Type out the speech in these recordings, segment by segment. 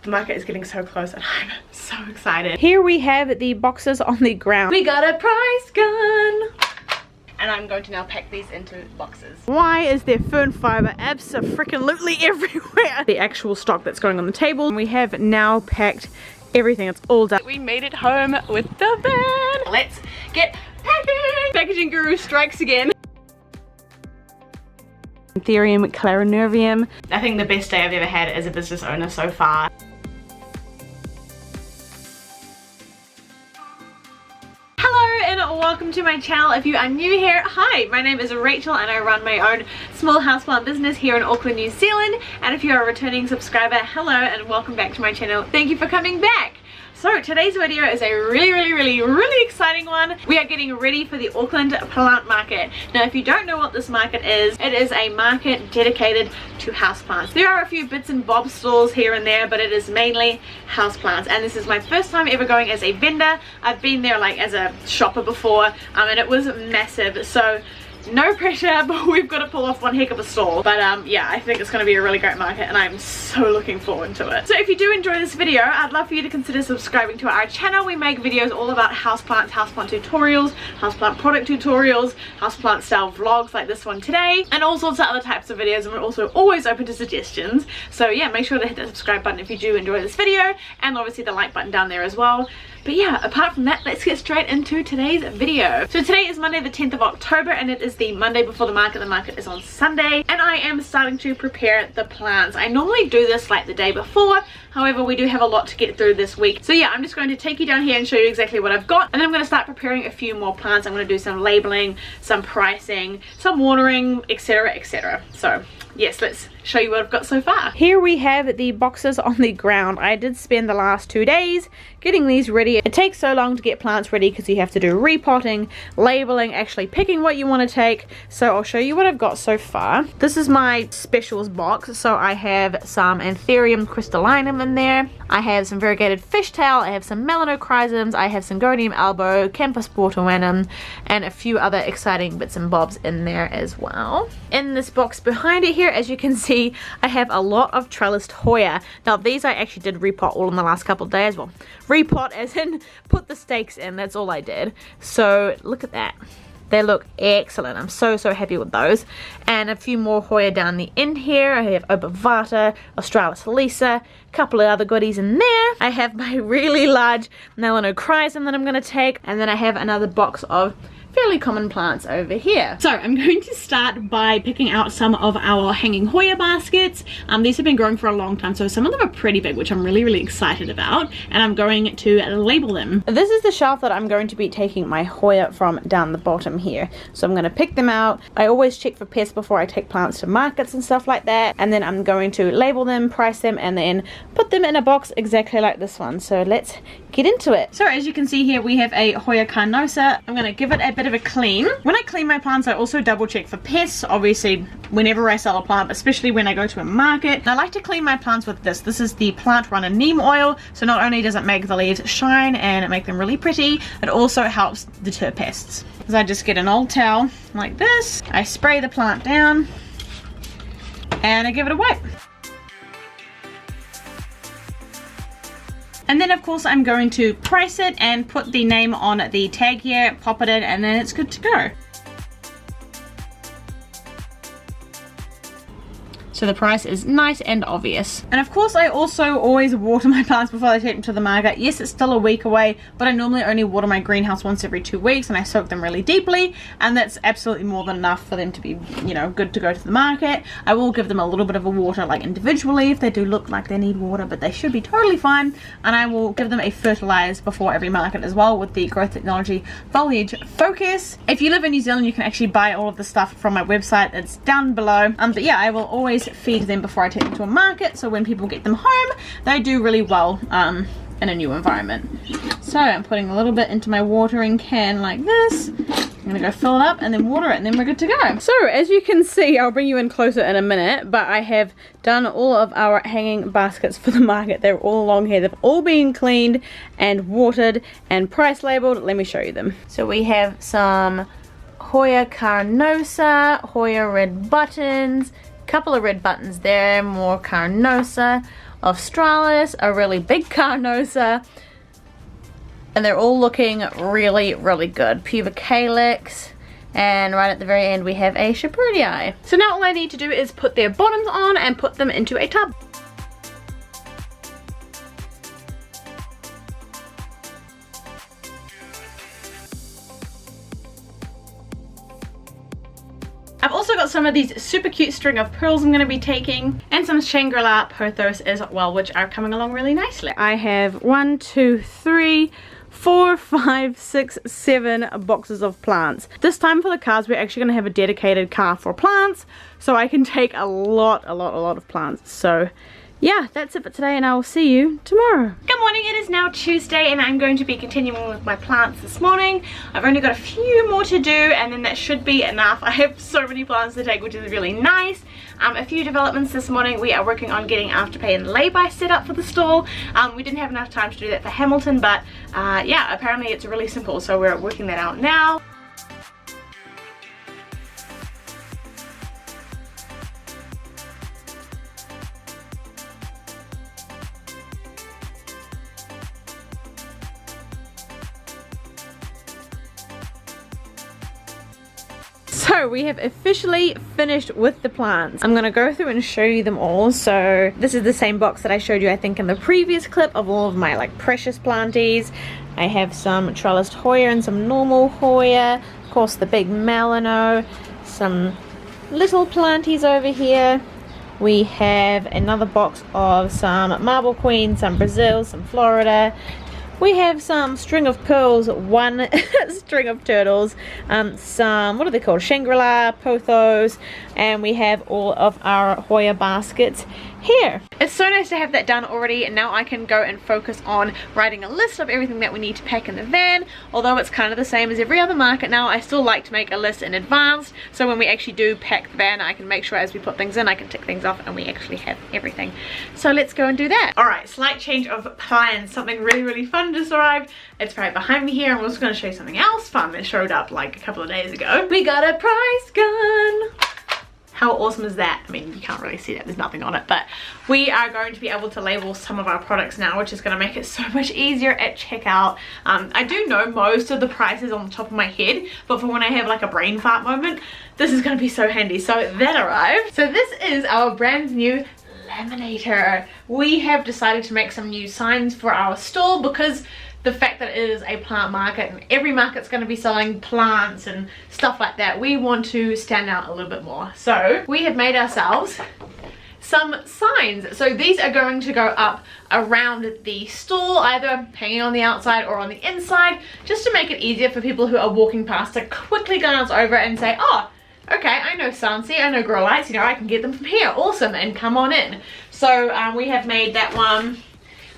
The market is getting so close and I'm so excited. Here we have the boxes on the ground. We got a price gun! And I'm going to now pack these into boxes. Why is there fern fiber abso-freaking-lutely everywhere? The actual stock that's going on the table. We have now packed everything. It's all done. We made it home with the van. Let's get packing! Packaging guru strikes again. Anthurium clarinervium. I think the best day I've ever had as a business owner so far. Hello and welcome to my channel. If you are new here, hi, my name is Rachel and I run my own small houseplant business here in Auckland, New Zealand. And if you are a returning subscriber, hello and welcome back to my channel. Thank you for coming back. So today's video is a really exciting one. We are getting ready for the Auckland Plant Market. Now if you don't know what this market is, it is a market dedicated to houseplants. There are a few bits and bobs stalls here and there, but it is mainly houseplants. And this is my first time ever going as a vendor. I've been there like as a shopper before, and it was massive. So no pressure, but we've got to pull off one heck of a stall. But yeah, I think it's going to be a really great market and I'm so looking forward to it. So if you do enjoy this video, I'd love for you to consider subscribing to our channel. We make videos all about houseplants, houseplant tutorials, houseplant product tutorials, houseplant style vlogs like this one today, and all sorts of other types of videos, and we're also always open to suggestions. So yeah, make sure to hit the subscribe button if you do enjoy this video, and obviously the like button down there as well. But yeah, apart from that, let's get straight into today's video. So today is Monday the 10th of October and it is the Monday before the market. The market is on Sunday and I am starting to prepare the plants. I normally do this like the day before, however we do have a lot to get through this week. So yeah, I'm just going to take you down here and show you exactly what I've got, and then I'm going to start preparing a few more plants. I'm going to do some labeling, some pricing, some watering, etc, etc. So yes, let's show you what I've got so far. Here we have the boxes on the ground. I did spend the last 2 days getting these ready. It takes so long to get plants ready because you have to do repotting, labeling, actually picking what you want to take. So I'll show you what I've got so far. This is my specials box. So I have some Anthurium crystallinum in there. I have some variegated fishtail. I have some melanochrysums. I have some Syngonium albo, Campus portoanum, and a few other exciting bits and bobs in there as well. In this box behind it here, as you can see, I have a lot of trellised Hoya. Now these I actually did repot all in the last couple of days. Well, repot as in put the stakes in, that's all I did. So look at that. They look excellent. I'm so happy with those. And a few more Hoya down the end here. I have Obovata, Australis Lisa, a couple of other goodies in there. I have my really large melanochrysum that I'm going to take. And then I have another box of fairly common plants over here. So I'm going to start by picking out some of our hanging Hoya baskets. These have been growing for a long time, so some of them are pretty big, which I'm really excited about, and I'm going to label them. This is the shelf that I'm going to be taking my Hoya from down the bottom here. So I'm going to pick them out. I always check for pests before I take plants to markets and stuff like that, and then I'm going to label them, price them, and then put them in a box exactly like this one. So let's get into it. So as you can see here, we have a Hoya carnosa. I'm going to give it a bit of a clean. When I clean my plants, I also double check for pests, obviously whenever I sell a plant, but especially when I go to a market. And I like to clean my plants with this. This is the plant runner neem oil. So not only does it make the leaves shine and make them really pretty, it also helps deter pests. So I just get an old towel like this, I spray the plant down, and I give it a wipe. And then of course I'm going to price it and put the name on the tag here, pop it in, and then it's good to go. So the price is nice and obvious. And of course I also always water my plants before I take them to the market. Yes, it's still a week away, but I normally only water my greenhouse once every 2 weeks, and I soak them really deeply, and that's absolutely more than enough for them to be, you know, good to go to the market. I will give them a little bit of a water like individually if they do look like they need water, but they should be totally fine. And I will give them a fertilize before every market as well with the Growth Technology Foliage Focus. If you live in New Zealand, you can actually buy all of the stuff from my website. It's down below. But yeah, I will always feed them before I take them to a market, so when people get them home they do really well in a new environment. So I'm putting a little bit into my watering can like this. I'm gonna go fill it up and then water it, and then we're good to go. So as you can see, I'll bring you in closer in a minute, but I have done all of our hanging baskets for the market. They're all along here. They've all been cleaned and watered and price labeled. Let me show you them. So we have some Hoya carnosa, Hoya red buttons, couple of red buttons there, more carnosa, australis, a really big carnosa, and they're all looking really, really good. Pubicalyx, and right at the very end we have a Shepherdii. So now all I need to do is put their bottoms on and put them into a tub. I've also got some of these super cute string of pearls I'm going to be taking, and some Shangri-La pothos as well, which are coming along really nicely. I have 1, 2, 3, 4, 5, 6, 7 boxes of plants. This time for the cards we're actually going to have a dedicated car for plants, so I can take a lot of plants. So yeah, that's it for today, and I will see you tomorrow. Good morning, it is now Tuesday and I'm going to be continuing with my plants this morning. I've only got a few more to do and then that should be enough. I have so many plants to take, which is really nice. A few developments this morning. We are working on getting Afterpay and lay-by set up for the stall. We didn't have enough time to do that for Hamilton, but yeah, apparently it's really simple, so we're working that out now. So we have officially finished with the plants. I'm gonna go through and show you them all. So this is the same box that I showed you I think in the previous clip of all of my like precious planties. I have some trellised Hoya and some normal Hoya, of course the big Melano, some little planties over here. We have another box of some Marble Queen, some Brazil, some Florida. We have some string of pearls, one string of turtles, some, what are they called, Shangri-La, pothos, and we have all of our Hoya baskets here. It's so nice to have that done already, and now I can go and focus on writing a list of everything that we need to pack in the van. Although it's kind of the same as every other market now, I still like to make a list in advance, so when we actually do pack the van I can make sure as we put things in I can tick things off and we actually have everything. So let's go and do that. Alright, slight change of plans. Something really fun just arrived. It's right behind me here. I'm also going to show you something else fun that showed up like a couple of days ago. We got a prize gun! How awesome is that? I mean, you can't really see that, there's nothing on it, but we are going to be able to label some of our products now, which is going to make it so much easier at checkout. I do know most of the prices on the top of my head, but for when I have like a brain fart moment, this is going to be so handy. So that arrived. So this is our brand new laminator. We have decided to make some new signs for our stall because the fact that it is a plant market and every market's going to be selling plants and stuff like that, we want to stand out a little bit more. So we have made ourselves some signs. So these are going to go up around the stall, either hanging on the outside or on the inside, just to make it easier for people who are walking past to quickly glance over and say, oh, okay, I know Sansi, I know Grow Lights, you know, I can get them from here, awesome, and come on in. So we have made that one.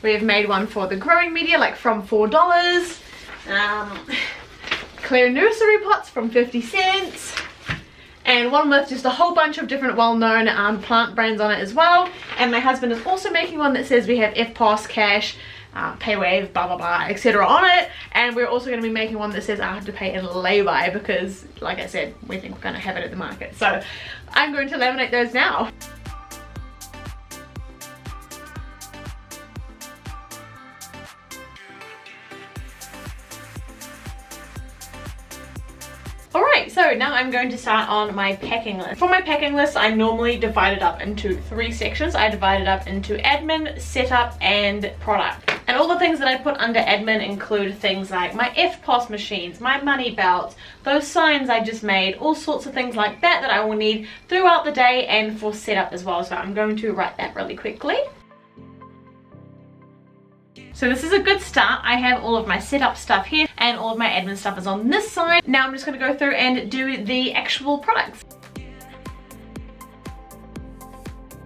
We have made one for the growing media, like from $4. Clear nursery pots from 50 cents. And one with just a whole bunch of different well-known plant brands on it as well. And my husband is also making one that says we have FPOS, cash, paywave, blah blah blah, etc. on it. And we're also going to be making one that says I have to pay in lay-by because, like I said, we think we're going to have it at the market. So I'm going to laminate those now. Alright, so now I'm going to start on my packing list. For my packing list, I normally divide it up into 3 sections. I divide it up into admin, setup, and product. And all the things that I put under admin include things like my FPOS machines, my money belts, those signs I just made, all sorts of things like that that I will need throughout the day and for setup as well. So I'm going to write that really quickly. So this is a good start. I have all of my setup stuff here and all of my admin stuff is on this side. Now I'm just going to go through and do the actual products.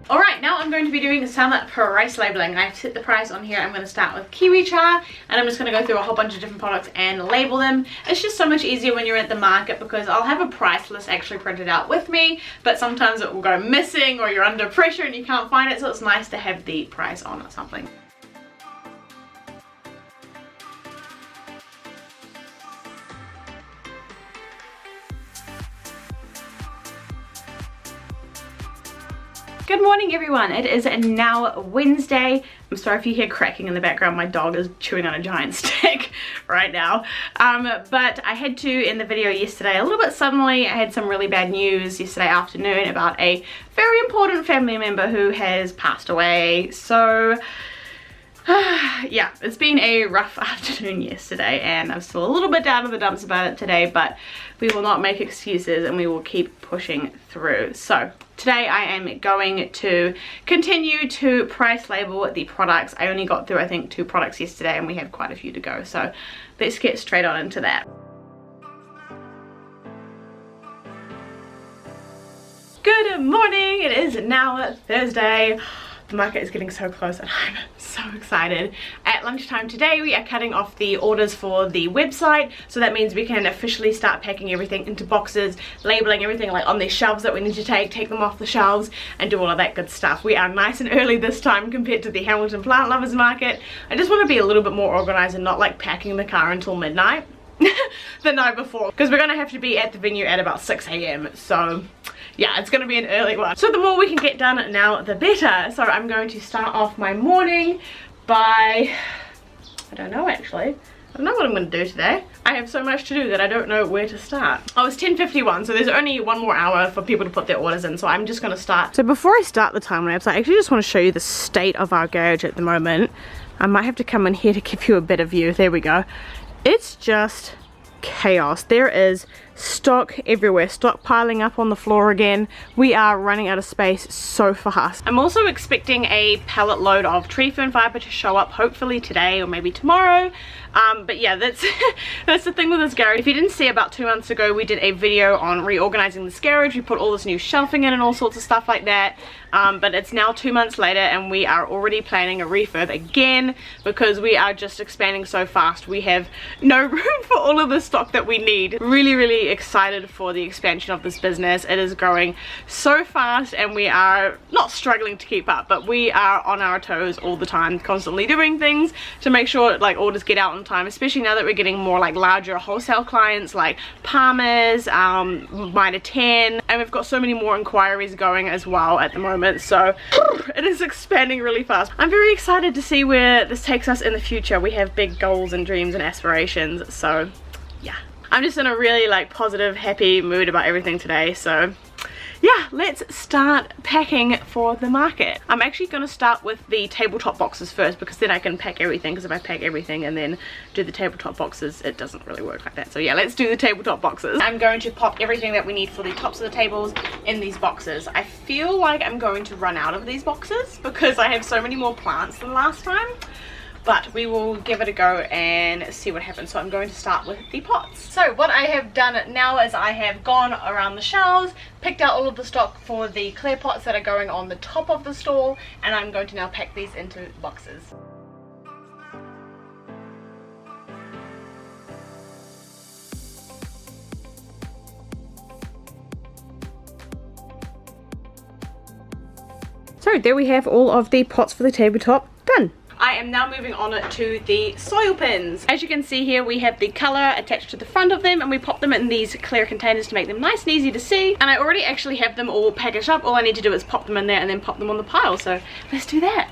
Alright, now I'm going to be doing some price labeling. I've set the price on here. I'm going to start with Kiwi Char and I'm just going to go through a whole bunch of different products and label them. It's just so much easier when you're at the market because I'll have a price list actually printed out with me, but sometimes it will go missing or you're under pressure and you can't find it, so it's nice to have the price on or something. Good morning everyone, it is now Wednesday. I'm sorry if you hear cracking in the background, my dog is chewing on a giant stick right now. But I had to end the video yesterday a little bit suddenly. I had some really bad news yesterday afternoon about a very important family member who has passed away. So yeah, it's been a rough afternoon yesterday and I'm still a little bit down in the dumps about it today, but we will not make excuses and we will keep pushing through. So today I am going to continue to price label the products. I only got through I think 2 products yesterday and we have quite a few to go, so let's get straight on into that. Good morning, it is now Thursday. The market is getting so close and I'm so excited. At lunchtime today we are cutting off the orders for the website, so that means we can officially start packing everything into boxes, labeling everything like on the shelves that we need to take them off the shelves and do all of that good stuff. We are nice and early this time compared to the Auckland Plant Lovers Market. I just want to be a little bit more organized and not like packing the car until midnight the night before, because we're going to have to be at the venue at about 6 AM, so yeah, it's going to be an early one. So the more we can get done now, the better. So I'm going to start off my morning by, I don't know actually. I don't know what I'm going to do today. I have so much to do that I don't know where to start. Oh, it's 10:51, so there's only 1 more hour for people to put their orders in, so I'm just going to start. So before I start the time lapse, I actually just want to show you the state of our garage at the moment. I might have to come in here to give you a better view. There we go. It's just chaos. There is stock everywhere, stock piling up on the floor again. We are running out of space so fast. I'm also expecting a pallet load of tree fern fiber to show up hopefully today or maybe tomorrow. But yeah, that's that's the thing with this garage. If you didn't see, about 2 months ago we did a video on reorganizing this garage. We put all this new shelving in and all sorts of stuff like that. But it's now 2 months later and we are already planning a refurb again because we are just expanding so fast. We have no room for all of the stock that we need. Really excited for the expansion of this business. It is growing so fast and we are not struggling to keep up, but we are on our toes all the time, constantly doing things to make sure like orders get out on time, especially now that we're getting more like larger wholesale clients like Palmer's, Mitre 10, and we've got so many more inquiries going as well at the moment, so it is expanding really fast. I'm very excited to see where this takes us in the future. We have big goals and dreams and aspirations, so yeah. I'm just in a really like positive, happy mood about everything today, so yeah, let's start packing for the market. I'm actually going to start with the tabletop boxes first because then I can pack everything, because if I pack everything and then do the tabletop boxes, it doesn't really work like that. So yeah, let's do the tabletop boxes. I'm going to pop everything that we need for the tops of the tables in these boxes. I feel like I'm going to run out of these boxes because I have so many more plants than last time. But we will give it a go and see what happens. So I'm going to start with the pots. So what I have done now is I have gone around the shelves, picked out all of the stock for the clear pots that are going on the top of the stall, and I'm going to now pack these into boxes. So there we have all of the pots for the tabletop done. I am now moving on to the soil pins. As you can see here, we have the colour attached to the front of them and we pop them in these clear containers to make them nice and easy to see. And I already actually have them all packaged up. All I need to do is pop them in there and then pop them on the pile. So let's do that.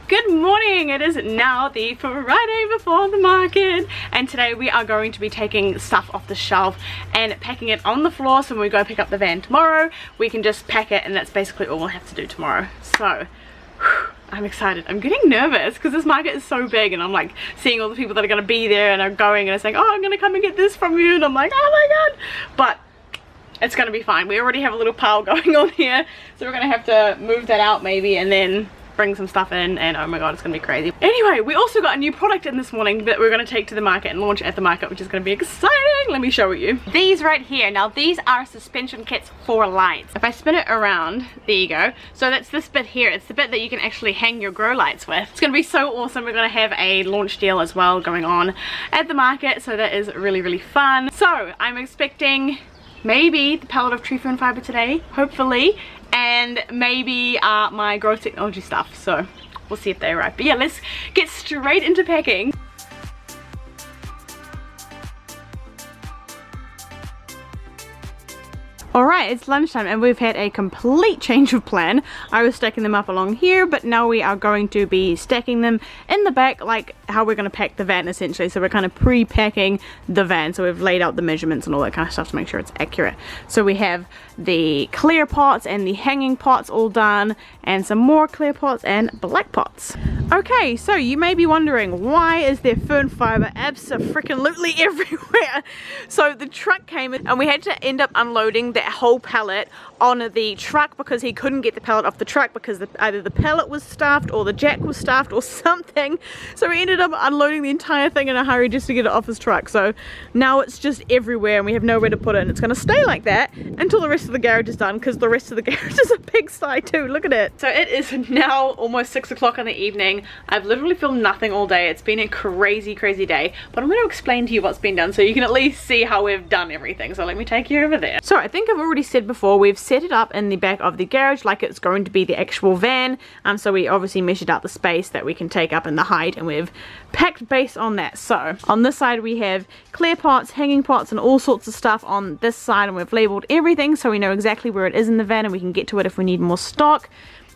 Good morning, it is now the Friday before the market and today we are going to be taking stuff off the shelf and packing it on the floor, so when we go pick up the van tomorrow we can just pack it and that's basically all we'll have to do tomorrow. So I'm excited. I'm getting nervous because this market is so big and I'm like seeing all the people that are going to be there and are going and it's like, oh, I'm going to come and get this from you, and I'm like, oh my god, but it's going to be fine. We already have a little pile going on here, so we're going to have to move that out maybe and then bring some stuff in, and oh my god, it's gonna be crazy. Anyway, we also got a new product in this morning that we're gonna take to the market and launch at the market, which is gonna be exciting. Let me show you. These right here. Now these are suspension kits for lights. If I spin it around, there you go. So that's this bit here. It's the bit that you can actually hang your grow lights with. It's gonna be so awesome. We're gonna have a launch deal as well going on at the market, so that is really, really fun. So I'm expecting maybe the pallet of tree fern fiber today, hopefully, and maybe my growth technology stuff. So we'll see if they arrive. But yeah, let's get straight into packing. Alright, it's lunchtime and we've had a complete change of plan. I was stacking them up along here, but now we are going to be stacking them in the back, like how we're going to pack the van essentially. So we're kind of pre-packing the van. So we've laid out the measurements and all that kind of stuff to make sure it's accurate. So we have the clear pots and the hanging pots all done, and some more clear pots and black pots. Okay, so you may be wondering, why is there fern fiber abso-freaking-lutely everywhere? So the truck came in and we had to end up unloading that whole pallet on the truck because he couldn't get the pallet off the truck because either the pallet was stuffed or the jack was stuffed or something. So we ended up unloading the entire thing in a hurry just to get it off his truck. So now it's just everywhere and we have nowhere to put it, and it's going to stay like that until the rest of the garage is done, because the rest of the garage is a pigsty too. Look at it. So it is now almost 6 o'clock in the evening. I've literally filmed nothing all day. It's been a crazy day, but I'm going to explain to you what's been done so you can at least see how we've done everything. So let me take you over there. So I think I've already said before, we've set it up in the back of the garage like it's going to be the actual van. So we obviously measured out the space that we can take up and the height, and we've packed based on that. So on this side we have clear pots, hanging pots, and all sorts of stuff on this side, and we've labeled everything so we know exactly where it is in the van and we can get to it if we need more stock.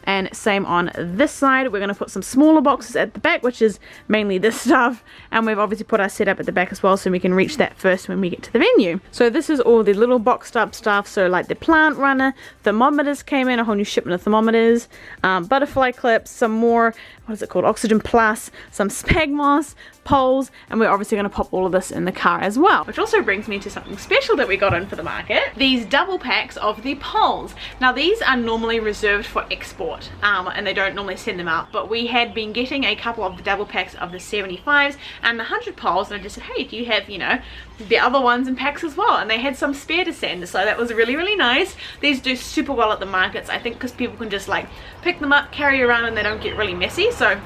And same on this side, we're going to put some smaller boxes at the back, which is mainly this stuff, and we've obviously put our setup at the back as well so we can reach that first when we get to the venue. So this is all the little boxed up stuff, so like the plant runner, thermometers came in, a whole new shipment of thermometers, butterfly clips, some more, what is it called, Oxygen Plus, some spag moss, poles, and we're obviously going to pop all of this in the car as well. Which also brings me to something special that we got in for the market. These double packs of the poles. Now these are normally reserved for export, and they don't normally send them out, but we had been getting a couple of the double packs of the 75s and the 100 poles, and I just said, hey, do you have, you know, the other ones in packs as well? And they had some spare to send, so that was really nice. These do super well at the markets, I think, because people can just like pick them up, carry around, and they don't get really messy. So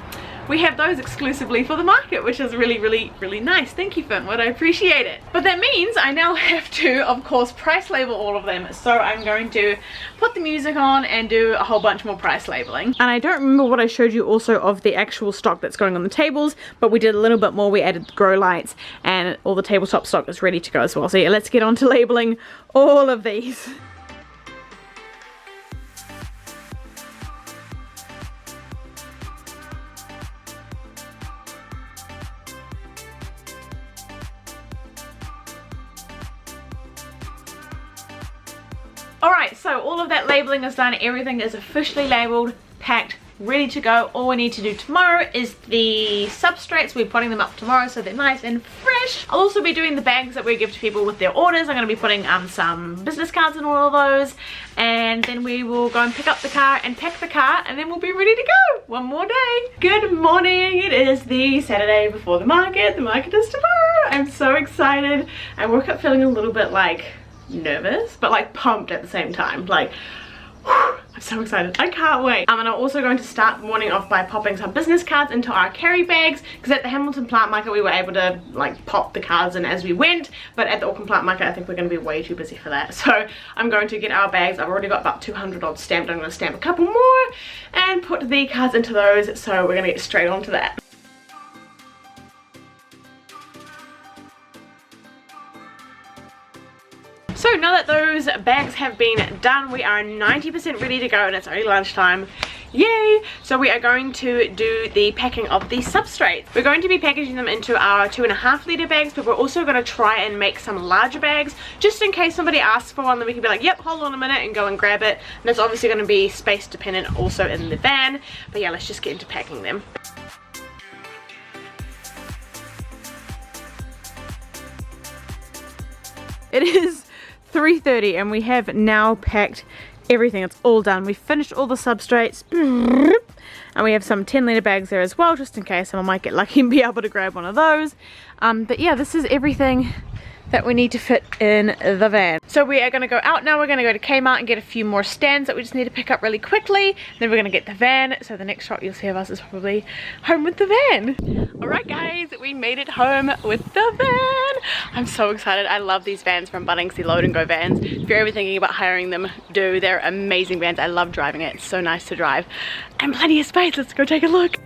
we have those exclusively for the market, which is really nice. Thank you, Fernwood, I appreciate it. But that means I now have to, of course, price label all of them. So I'm going to put the music on and do a whole bunch more price labeling. And I don't remember what I showed you also of the actual stock that's going on the tables, but we did a little bit more. We added grow lights and all the tabletop stock is ready to go as well. So yeah, let's get on to labeling all of these. Alright, so all of that labeling is done. Everything is officially labeled, packed, ready to go. All we need to do tomorrow is the substrates. We're putting them up tomorrow so they're nice and fresh. I'll also be doing the bags that we give to people with their orders. I'm going to be putting some business cards in all of those, and then we will go and pick up the car and pack the car, and then we'll be ready to go. One more day. Good morning. It is the Saturday before the market. The market is tomorrow. I'm so excited. I woke up feeling a little bit like nervous, but like pumped at the same time. Like, whew, I'm so excited. I can't wait. And I'm also going to start the morning off by popping some business cards into our carry bags, because at the Hamilton Plant Market we were able to like pop the cards in as we went, but at the Auckland Plant Market I think we're going to be way too busy for that. So I'm going to get our bags. I've already got about 200 odd stamped. I'm going to stamp a couple more and put the cards into those, so we're going to get straight onto that. So now that those bags have been done, we are 90% ready to go, and it's only lunchtime. Yay! So we are going to do the packing of the substrates. We're going to be packaging them into our 2.5 litre bags, but we're also going to try and make some larger bags just in case somebody asks for one. Then we can be like, yep, hold on a minute, and go and grab it. And it's obviously going to be space dependent also in the van. But yeah, let's just get into packing them. It is 3:30 and we have now packed everything. It's all done. We finished all the substrates. and we have some 10-litre bags there as well, just in case someone might get lucky and be able to grab one of those. But yeah, this is everything that we need to fit in the van. So we are going to go out now. We're going to go to Kmart and get a few more stands that we just need to pick up really quickly. Then we're going to get the van. So the next shot you'll see of us is probably home with the van. Alright guys, we made it home with the van. I'm so excited. I love these vans from Bunnings, the Load and Go vans. If you're ever thinking about hiring them, do. They're amazing vans. I love driving it. It's so nice to drive. And plenty of space. Let's go take a look.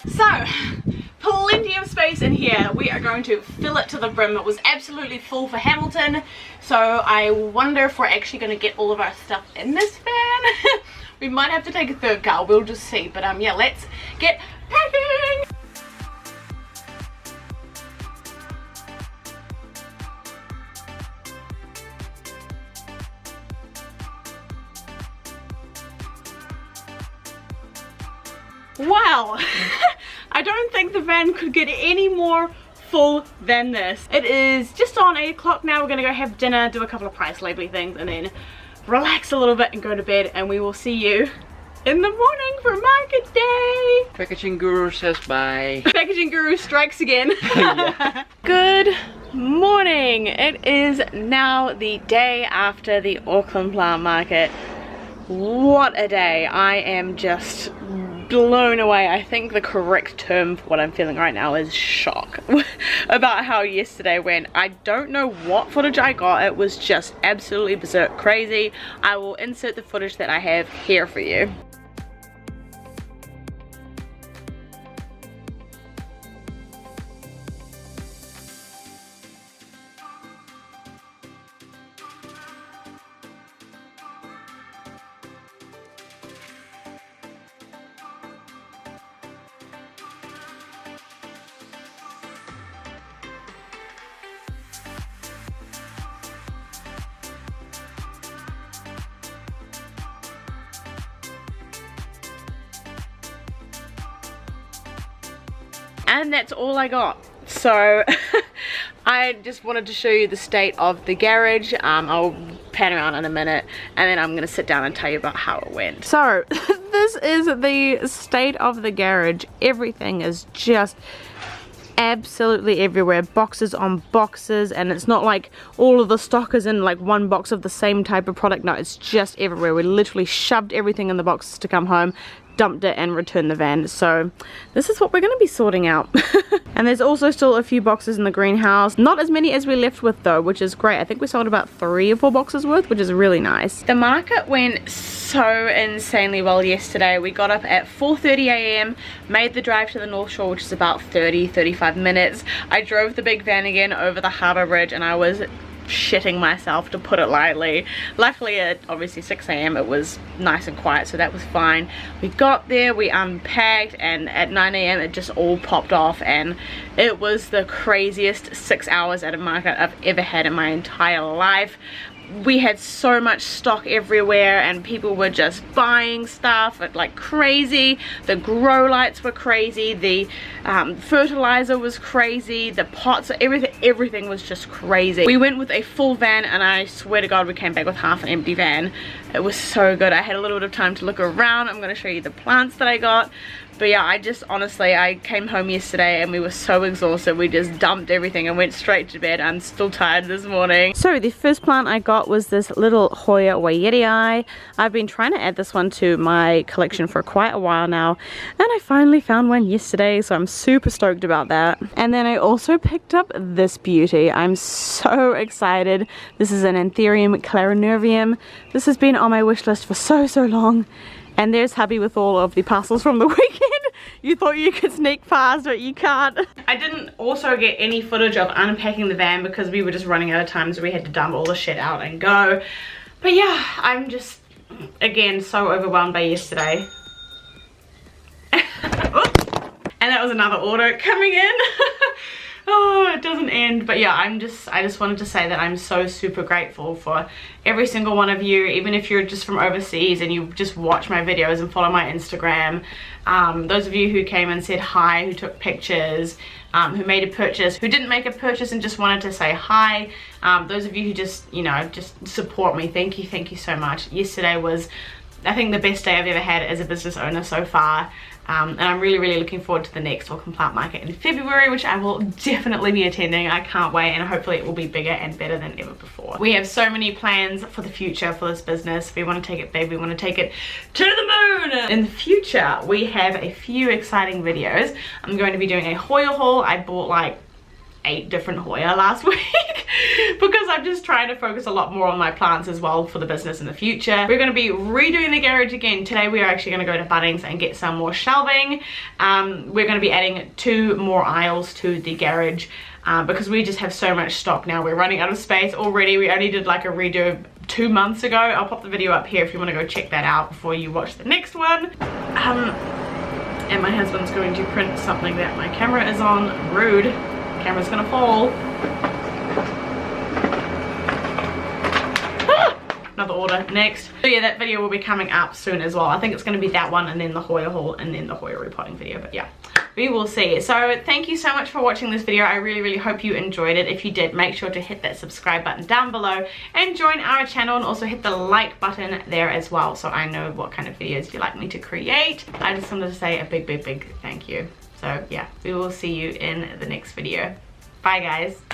So, plenty of space in here. We are going to fill it to the brim. It was absolutely full for Hamilton, so I wonder if we're actually going to get all of our stuff in this van. We might have to take a third car, we'll just see. But yeah, let's get packing. Wow. I don't think the van could get any more full than this. It is just on 8 o'clock now. We're gonna go have dinner, do a couple of price labeling things, and then relax a little bit and go to bed, and we will see you in the morning for market day. Packaging Guru says bye. Packaging Guru strikes again. Good morning. It is now the day after the Auckland Plant Market. What a day. I am just blown away. I think the correct term for what I'm feeling right now is shock about how yesterday went. I don't know what footage I got. It was just absolutely berserk crazy. I will insert the footage that I have here for you. And that's all I got. So I just wanted to show you the state of the garage. I'll pan around in a minute and then I'm gonna sit down and tell you about how it went. So this is the state of the garage. Everything is just absolutely everywhere, boxes on boxes, and it's not like all of the stock is in like one box of the same type of product. No, it's just everywhere. We literally shoved everything in the boxes to come home, dumped it and returned the van. So this is what we're going to be sorting out. And there's also still a few boxes in the greenhouse, not as many as we left with though, which is great. I think we sold about 3 or 4 boxes worth, which is really nice. The market went so insanely well yesterday. We got up at 4:30 a.m, made the drive to the North Shore, which is about 30-35 minutes. I drove the big van again over the harbour bridge and I was shitting myself, to put it lightly. Luckily at obviously 6 a.m. it was nice and quiet, so that was fine. We got there, we unpacked, and at 9 a.m. it just all popped off, and it was the craziest 6 hours at a market I've ever had in my entire life. We had so much stock everywhere and people were just buying stuff like crazy. The grow lights were crazy, the fertilizer was crazy, the pots, everything was just crazy. We went with a full van and I swear to God we came back with half an empty van. It was so good. I had a little bit of time to look around. I'm going to show you the plants that I got. But yeah, I just honestly, I came home yesterday and we were so exhausted. We just dumped everything and went straight to bed. I'm still tired this morning. So the first plant I got was this little Hoya Wayetii. I've been trying to add this one to my collection for quite a while now, and I finally found one yesterday, so I'm super stoked about that. And then I also picked up this beauty. I'm so excited. This is an Anthurium clarinervium. This has been on my wish list for so long. And there's hubby with all of the parcels from the weekend. You thought you could sneak past, but you can't. I didn't also get any footage of unpacking the van because we were just running out of time, so we had to dump all the shit out and go. But yeah, I'm just, again, so overwhelmed by yesterday. And that was another order coming in. Oh, it doesn't end. But yeah, I just wanted to say that I'm so super grateful for every single one of you, even if you're just from overseas and you just watch my videos and follow my Instagram. Those of you who came and said hi, who took pictures, who made a purchase, who didn't make a purchase and just wanted to say hi. Those of you who just, you know, just support me. Thank you so much. Yesterday was, I think, the best day I've ever had as a business owner so far. And I'm really looking forward to the next Auckland Plant Market in February, which I will definitely be attending. I can't wait, and hopefully it will be bigger and better than ever before. We have so many plans for the future for this business. We want to take it big. We want to take it to the moon. In the future, we have a few exciting videos. I'm going to be doing a Hoya haul. I bought like 8 different Hoya last week because I'm just trying to focus a lot more on my plants as well for the business in the future. We're going to be redoing the garage again. Today we are actually going to go to Bunnings and get some more shelving. We're going to be adding 2 more aisles to the garage because we just have so much stock now. We're running out of space already. We only did like a redo 2 months ago. I'll pop the video up here if you want to go check that out before you watch the next one. And my husband's going to print something that my camera is on. Rude. Camera's gonna fall. Another order next. So yeah, that video will be coming up soon as well. I think it's going to be that one and then the Hoya haul and then the Hoya repotting video, but yeah, we will see. So thank you so much for watching this video. I really hope you enjoyed it. If you did, make sure to hit that subscribe button down below and join our channel, and also hit the like button there as well so I know what kind of videos you like me to create. I just wanted to say a big thank you. So yeah, we will see you in the next video. Bye guys.